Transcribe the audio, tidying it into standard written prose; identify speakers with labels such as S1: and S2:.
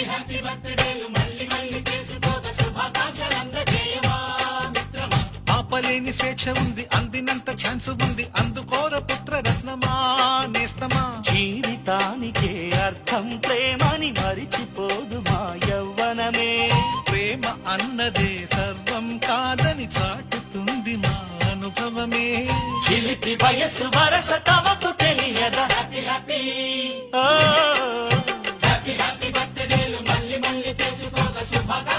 S1: Happy బర్త్డేలు మళ్ళీ మళ్ళీ చేసుకోగా శుభాకాంక్షలందజేయమా మిత్రమా.
S2: ఆపలేని స్వేచ్ఛ ఉంది, అందినంత ఛాన్స్ ఉంది, అందుకోర పుత్ర రత్నమా నేస్తమా.
S3: జీవితానికే అర్థం ప్రేమని మరిచిపోదు మా యవ్వనమే.
S2: ప్రేమ అన్నదే సర్వం కాదని చాటుతుంది మా అనుభవమే.
S3: చిలిపి వయస్సు వరస తమకు తెలియదా.
S1: హ్యాపీ హ్యాపీ
S3: ఓ
S1: హ్యాపీ హ్యాపీ బర్త్డేలు మళ్ళీ మళ్ళీ చేసుకోగా శుభాకాంక్షలందజేయమా.